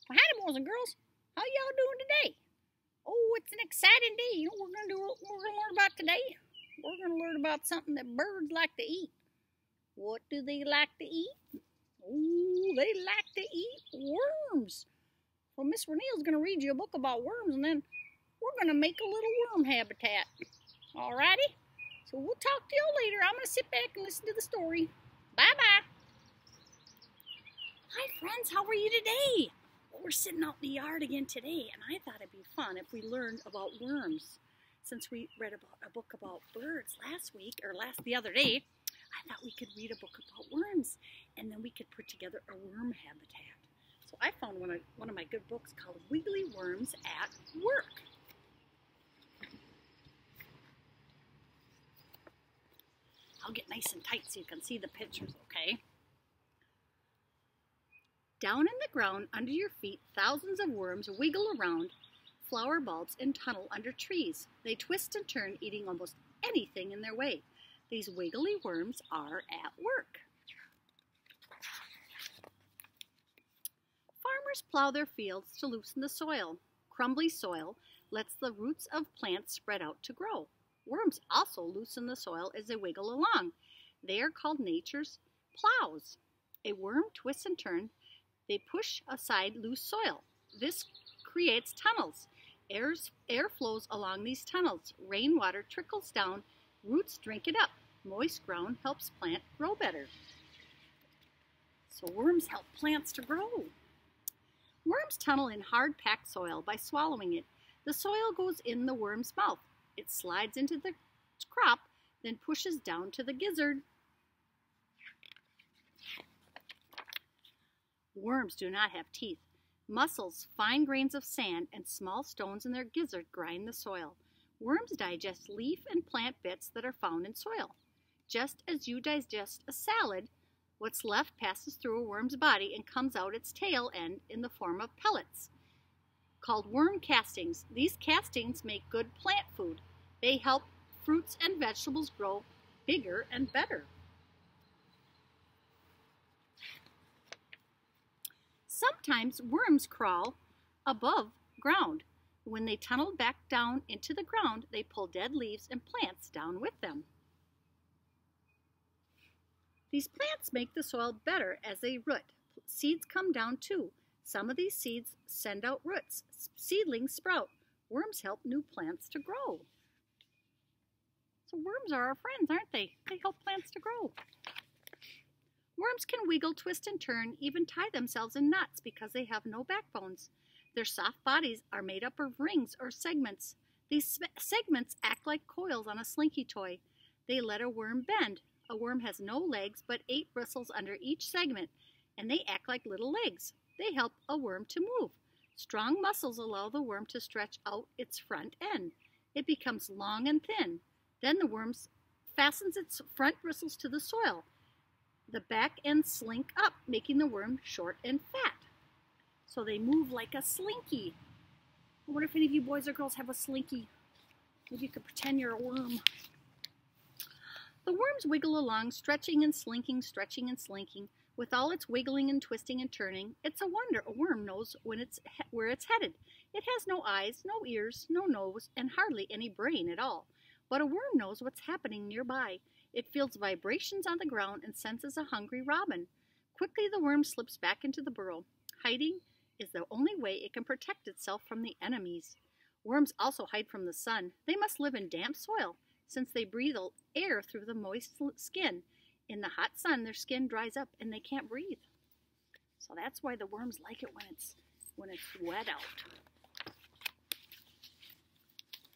Well, howdy, boys and girls. How y'all doing today? Oh, it's an exciting day. You know what we're gonna learn about today? We're gonna learn about something that birds like to eat. What do they like to eat? Oh, they like to eat worms. Well, Miss Renee's gonna read you a book about worms, and then we're gonna make a little worm habitat. Alrighty? So we'll talk to y'all later. I'm gonna sit back and listen to the story. Bye-bye. Hi, friends. How are you today? Well, we're sitting out in the yard again today, and I thought it'd be fun if we learned about worms. Since we read about a book about birds the other day, I thought we could read a book about worms, and then we could put together a worm habitat. So I found one of my good books called Wiggly Worms at Work. I'll get nice and tight so you can see the pictures, okay? Down in the ground under your feet, thousands of worms wiggle around flower bulbs and tunnel under trees. They twist and turn, eating almost anything in their way. These wiggly worms are at work. Farmers plow their fields to loosen the soil. Crumbly soil lets the roots of plants spread out to grow. Worms also loosen the soil as they wiggle along. They are called nature's plows. A worm twists and turns. They push aside loose soil. This creates tunnels. Air flows along these tunnels. Rainwater trickles down. Roots drink it up. Moist ground helps plant grow better. So worms help plants to grow. Worms tunnel in hard packed soil by swallowing it. The soil goes in the worm's mouth. It slides into the crop, then pushes down to the gizzard. Worms do not have teeth. Mussels, fine grains of sand, and small stones in their gizzard grind the soil. Worms digest leaf and plant bits that are found in soil. Just as you digest a salad, what's left passes through a worm's body and comes out its tail end in the form of pellets, called worm castings. These castings make good plant food. They help fruits and vegetables grow bigger and better. Sometimes worms crawl above ground. When they tunnel back down into the ground, they pull dead leaves and plants down with them. These plants make the soil better as they root. Seeds come down too. Some of these seeds send out roots. Seedlings sprout. Worms help new plants to grow. So worms are our friends, aren't they? They help plants to grow. Worms can wiggle, twist, and turn, even tie themselves in knots because they have no backbones. Their soft bodies are made up of rings or segments. These segments act like coils on a slinky toy. They let a worm bend. A worm has no legs but 8 bristles under each segment, and they act like little legs. They help a worm to move. Strong muscles allow the worm to stretch out its front end. It becomes long and thin. Then the worm fastens its front bristles to the soil. The back ends slink up, making the worm short and fat. So they move like a slinky. I wonder if any of you boys or girls have a slinky. Maybe you could pretend you're a worm. The worms wiggle along, stretching and slinking, stretching and slinking. With all its wiggling and twisting and turning, it's a wonder a worm knows where it's headed. It has no eyes, no ears, no nose, and hardly any brain at all. But a worm knows what's happening nearby. It feels vibrations on the ground and senses a hungry robin. Quickly the worm slips back into the burrow. Hiding is the only way it can protect itself from the enemies. Worms also hide from the sun. They must live in damp soil, since they breathe air through the moist skin. In the hot sun, their skin dries up and they can't breathe. So that's why the worms like it when it's wet out.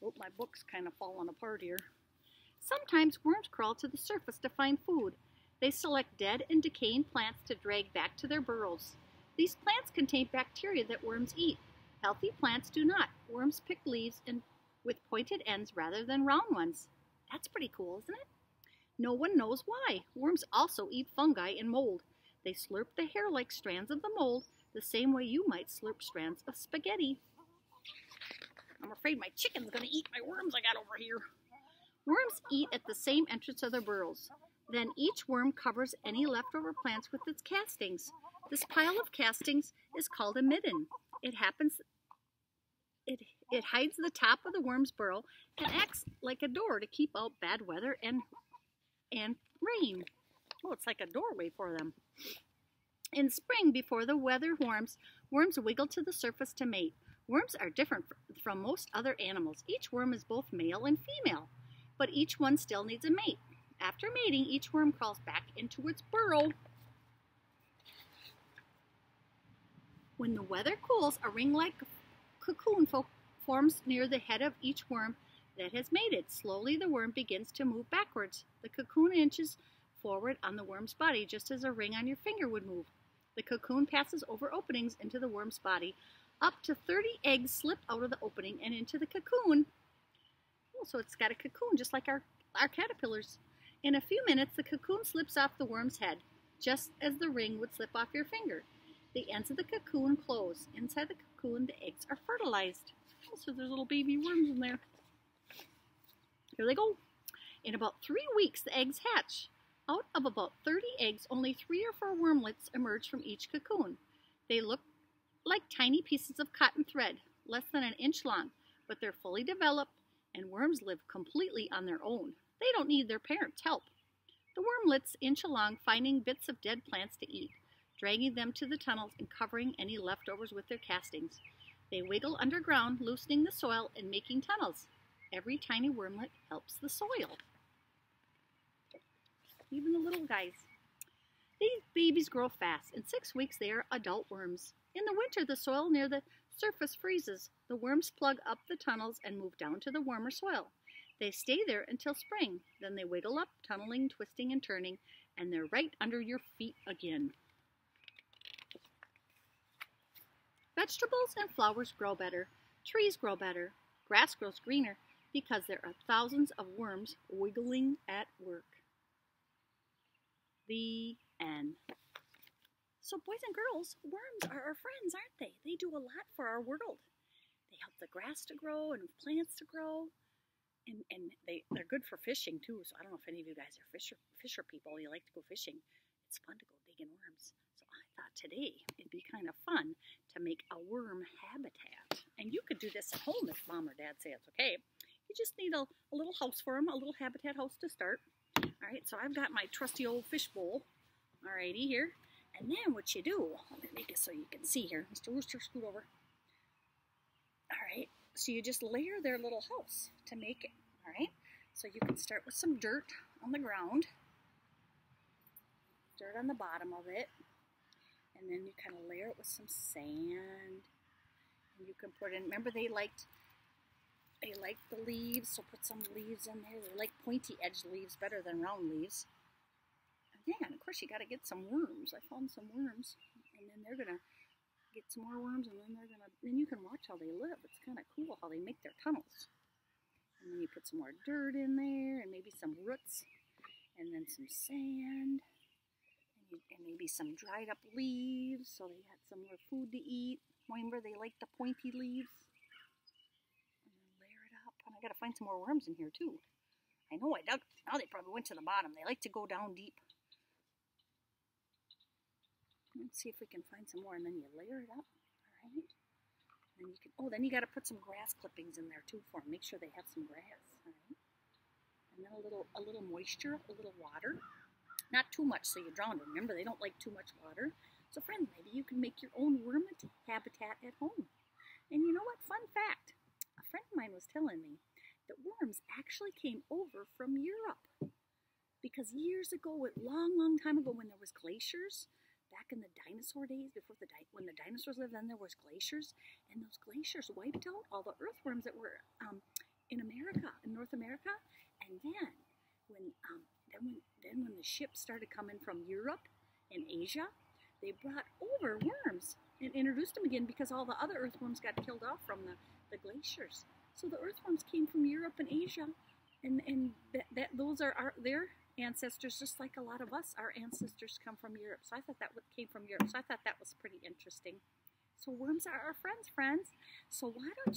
Oh, my book's kind of falling apart here. Sometimes worms crawl to the surface to find food. They select dead and decaying plants to drag back to their burrows. These plants contain bacteria that worms eat. Healthy plants do not. Worms pick leaves with pointed ends rather than round ones. That's pretty cool, isn't it? No one knows why. Worms also eat fungi and mold. They slurp the hair-like strands of the mold the same way you might slurp strands of spaghetti. I'm afraid my chicken's going to eat my worms I got over here. Worms eat at the same entrance of their burrows. Then each worm covers any leftover plants with its castings. This pile of castings is called a midden. It happens it hides the top of the worm's burrow and acts like a door to keep out bad weather and rain. Oh, it's like a doorway for them. In spring, before the weather warms, worms wiggle to the surface to mate. Worms are different from most other animals. Each worm is both male and female, but each one still needs a mate. After mating, each worm crawls back into its burrow. When the weather cools, a ring-like cocoon forms near the head of each worm that has mated. Slowly, the worm begins to move backwards. The cocoon inches forward on the worm's body, just as a ring on your finger would move. The cocoon passes over openings into the worm's body. Up to 30 eggs slip out of the opening and into the cocoon. Oh, so it's got a cocoon, just like our caterpillars. In a few minutes, the cocoon slips off the worm's head, just as the ring would slip off your finger. The ends of the cocoon close. Inside the cocoon, the eggs are fertilized. Oh, so there's little baby worms in there. Here they go. In about 3 weeks, the eggs hatch. Out of about 30 eggs, only 3 or 4 wormlets emerge from each cocoon. They look like tiny pieces of cotton thread, less than an inch long, but they're fully developed, and worms live completely on their own. They don't need their parents' help. The wormlets inch along, finding bits of dead plants to eat, dragging them to the tunnels and covering any leftovers with their castings. They wiggle underground, loosening the soil and making tunnels. Every tiny wormlet helps the soil. Even the little guys. These babies grow fast. In 6 weeks, they are adult worms. In the winter, the soil near the surface freezes. The worms plug up the tunnels and move down to the warmer soil. They stay there until spring. Then they wiggle up, tunneling, twisting, and turning, and they're right under your feet again. Vegetables and flowers grow better. Trees grow better. Grass grows greener because there are thousands of worms wiggling at work. The end. So boys and girls, worms are our friends, aren't they? They do a lot for our world. They help the grass to grow and plants to grow. And they're good for fishing too. So I don't know if any of you guys are fisher people. You like to go fishing. It's fun to go digging worms. So I thought today it'd be kind of fun to make a worm habitat. And you could do this at home if mom or dad say it's okay. You just need a little house for them, a little habitat house to start. All right, so I've got my trusty old fish bowl. Alrighty here. And then what you do, let me make it so you can see here. Mr. Rooster, scoot over. All right, so you just layer their little house to make it. All right, so you can start with some dirt on the ground. Dirt on the bottom of it. And then you kind of layer it with some sand. And you can put in, remember they liked the leaves, so put some leaves in there. They like pointy-edged leaves better than round leaves. Yeah, and of course you got to get some worms. I found some worms, and then they're gonna get some more worms, and then you can watch how they live. It's kind of cool how they make their tunnels. And then you put some more dirt in there, and maybe some roots, and then some sand, and maybe some dried up leaves, so they got some more food to eat. Remember, they like the pointy leaves. And then layer it up, and I gotta find some more worms in here too. I know I dug. Now they probably went to the bottom. They like to go down deep. Let's see if we can find some more, and then you layer it up, all right? And you can, then you got to put some grass clippings in there too for them. Make sure they have some grass, all right? And then a little moisture, a little water. Not too much so you drown them. Remember, they don't like too much water. So friend, maybe you can make your own worm habitat at home. And you know what? Fun fact. A friend of mine was telling me that worms actually came over from Europe. Because years ago, a long time ago, when there was glaciers, back in the dinosaur days, when the dinosaurs lived, then there was glaciers, and those glaciers wiped out all the earthworms that were in America, in North America. And then when the ships started coming from Europe and Asia, they brought over worms and introduced them again because all the other earthworms got killed off from the glaciers. So the earthworms came from Europe and Asia, and those are their ancestors, just like a lot of us. Our ancestors come from Europe. So I thought that came from Europe. So I thought that was pretty interesting. So worms are our friends. So why don't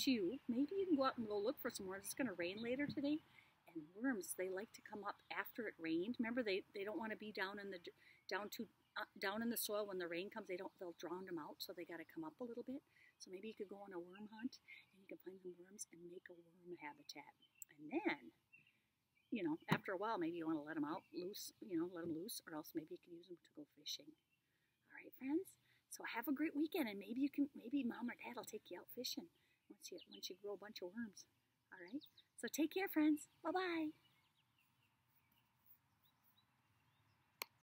maybe you can go out and go look for some worms. It's going to rain later today. And worms, they like to come up after it rained. Remember, they don't want to be down too down in the soil when the rain comes, they'll drown them out, so they got to come up a little bit. So maybe you could go on a worm hunt and you can find some worms and make a worm habitat. And then, after a while, maybe you want to let them out loose, let them loose, or else maybe you can use them to go fishing. All right, friends. So have a great weekend, and maybe mom or dad will take you out fishing once you grow a bunch of worms. All right. So take care, friends. Bye-bye.